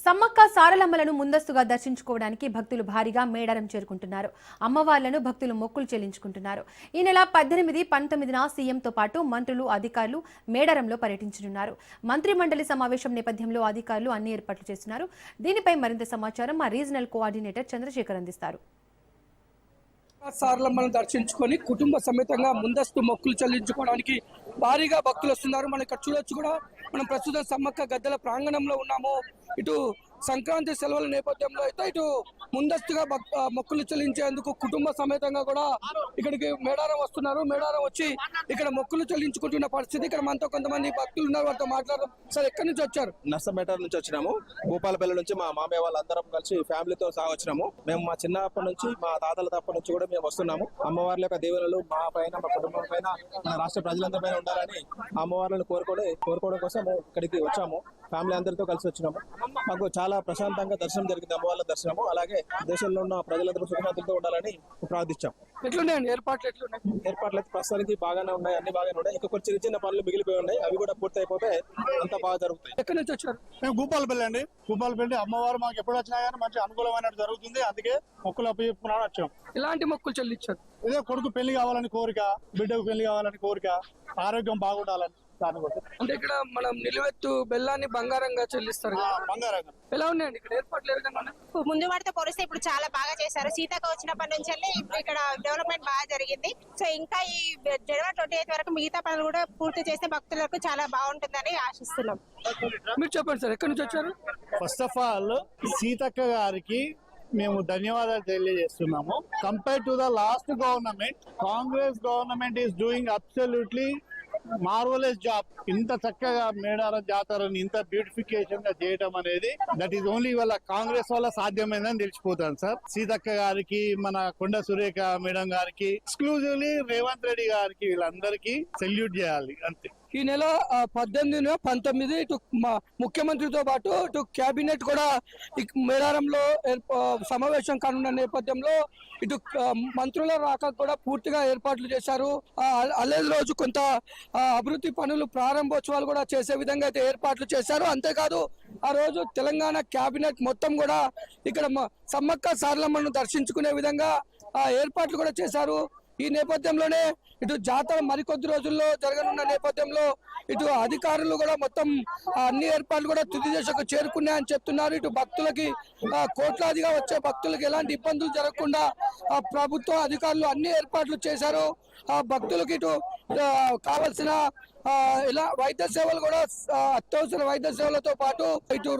సమ్మక్క సారలమ్మలను ముందస్తుగా దర్శించుకోవడానికి భక్తులు భారీగా మేడారం చేరుకుంటున్నారు. అమ్మవార్లను భక్తులు మొక్కులు చెల్లించుకుంటున్నారు. ఈ నెల 18, 19న సీఎంతో పాటు మంత్రులు, అధికారులు మేడారంలో పర్యటించనున్నారు. మంత్రి మండలి సమావేశం నేపథ్యంలో అధికారులు అన్ని ఏర్పాట్లు చేస్తున్నారు. దీనిపై మరింత సమాచారం మా రీజనల్ కోఆర్డినేటర్ చంద్రశేఖర్ అందిస్తారు. సారలమ్మను దర్శించుకొని కుటుంబ సమేతంగా ముందస్తు మొక్కులు చెల్లించుకోవడానికి భారీగా భక్తులు వస్తున్నారు. మనం ఇక్కడ చూడొచ్చు కూడా మనం ప్రస్తుతం సమ్మక్క గద్దెల ప్రాంగణంలో ఉన్నాము. ఇటు సంక్రాంతి సెలవుల నేపథ్యంలో అయితే ఇటు ముందస్తుగా మొక్కులు చెల్లించేందుకు కుటుంబ సమేతంగా కూడా ఇక్కడికి మేడారం వస్తున్నారు. మేడారం వచ్చి ఇక్కడ మొక్కులు చెల్లించుకుంటున్న పరిస్థితి. ఇక్కడ మనతో కొంతమంది భక్తులు ఉన్నారు, వారితో మాట్లాడడం. సార్, ఎక్కడి నుంచి వచ్చారు? నర్సంపేట నుంచి వచ్చినాము. భూపాలపల్లి నుంచి మా మామయ్య వాళ్ళందరం కలిసి ఫ్యామిలీతో వచ్చినాము. మేము మా చిన్నప్పటి నుంచి, మా తాతల తప్పటి నుంచి కూడా మేము వస్తున్నాము. అమ్మవార్ల యొక్క దీవెనలు మా పైన, మా కుటుంబం పైన, మన రాష్ట్ర ప్రజలందరి పైన ఉండాలని అమ్మవార్లను కోరుకోవడం కోసం ఇక్కడికి వచ్చాము. ఫ్యామిలీ అందరితో కలిసి వచ్చినాము. మాకు చాలా ప్రశాంతంగా దర్శనం జరిగింది. అమ్మవార్ల దర్శనము. అలాగే దేశంలో ఉన్న ప్రజలందరూ సుఖశాంతులతో ఉండాలని ప్రార్థించాం. ఎట్లున్నాయండి ఏర్పాట్లు? ఏర్పాట్లు అయితే ప్రస్తుతానికి బాగానే ఉన్నాయి, అన్ని బాగానే ఉన్నాయి. ఇంకా కొన్ని చిన్న పనులు మిగిలిపోయి ఉన్నాయి, అవి కూడా పూర్తి అయిపోతే అంతా బాగా జరుగుతాయి. ఎక్కడి నుంచి వచ్చారు? మేము భూపాలపల్లి అండి. భూపాలపల్లి అమ్మవారు మాకు ఎప్పుడు వచ్చినా కానీ మంచి అనుకూలమైనట్టు జరుగుతుంది. అందుకే మొక్కులు అప్పచెప్పుకున్నాను వచ్చాం. ఇలాంటి మొక్కులు చెల్లించారు? ఇదే కొడుకు పెళ్లి కావాలని కోరిక, బిడ్డకు పెళ్లి కావాలని కోరిక, ఆరోగ్యం బాగుండాలని. అంటే ఇక్కడ మనం నిలువెత్తు బెల్లాన్ని బంగారంగా చెల్లిస్తారు. బంగారంగా ఎలా ఉన్నాయండి ఇక్కడ ఏర్పాట్లు? ఏ విధంగా ముందు వాటితో పోలిస్తే ఇప్పుడు చాలా బాగా చేశారు. సీతక్క వచ్చినప్పటి నుంచి ఇక్కడ డెవలప్మెంట్ బాగా జరిగింది. సో ఇంకా ఈ జనవరి 28 వరకు మిగతా పనులు కూడా పూర్తి చేస్తే భక్తులకు చాలా బాగుంటుందని ఆశిస్తున్నాం. మీరు చెప్పండి సార్, ఎక్కడి నుంచి వచ్చారు? ఫస్ట్ ఆఫ్ ఆల్ సీతక్క గారికి మేము ధన్యవాదాలు తెలియజేస్తున్నాము. Compare to the last government, Congress government is doing absolutely marvellous job. ఇంత చక్కగా మేడారం జాతరని ఇంత బ్యూటిఫికేషన్ గా చేయడం అనేది దట్ ఈస్ ఓన్లీ వాళ్ళ కాంగ్రెస్ వల్ల సాధ్యమైందని తెలిసిపోతాను సార్. సీతక్క గారికి, మన కొండ సురేఖ మేడం గారికి, ఎక్స్క్లూజివ్లీ రేవంత్ రెడ్డి గారికి, వీళ్ళందరికీ సెల్యూట్ చేయాలి అంతే. ఈ నెల 18, 19 ఇటు ముఖ్యమంత్రితో పాటు ఇటు కేబినెట్ కూడా మేడారంలో సమావేశం కానున్న నేపథ్యంలో ఇటు మంత్రుల రాక కూడా పూర్తిగా ఏర్పాట్లు చేశారు. అదే రోజు కొంత అభివృద్ధి పనులు ప్రారంభోత్సవాలు కూడా చేసే విధంగా అయితే ఏర్పాట్లు చేశారు. అంతేకాదు ఆ రోజు తెలంగాణ కేబినెట్ మొత్తం కూడా ఇక్కడ సమ్మక్క సారలమ్మను దర్శించుకునే విధంగా ఏర్పాట్లు కూడా చేశారు. ఈ నేపథ్యంలోనే ఇటు జాతర మరికొద్ది రోజుల్లో జరగనున్న నేపథ్యంలో ఇటు అధికారులు కూడా మొత్తం అన్ని ఏర్పాట్లు కూడా తుది దశకు చేరుకున్నాయని చెప్తున్నారు. ఇటు భక్తులకి కోట్లాదిగా వచ్చే భక్తులకు ఎలాంటి ఇబ్బందులు జరగకుండా ప్రభుత్వ అధికారులు అన్ని ఏర్పాట్లు చేశారు. భక్తులకి ఇటు కావలసిన ఇలా వైద్య సేవలు కూడా అత్యవసర వైద్య సేవలతో పాటు ఇటు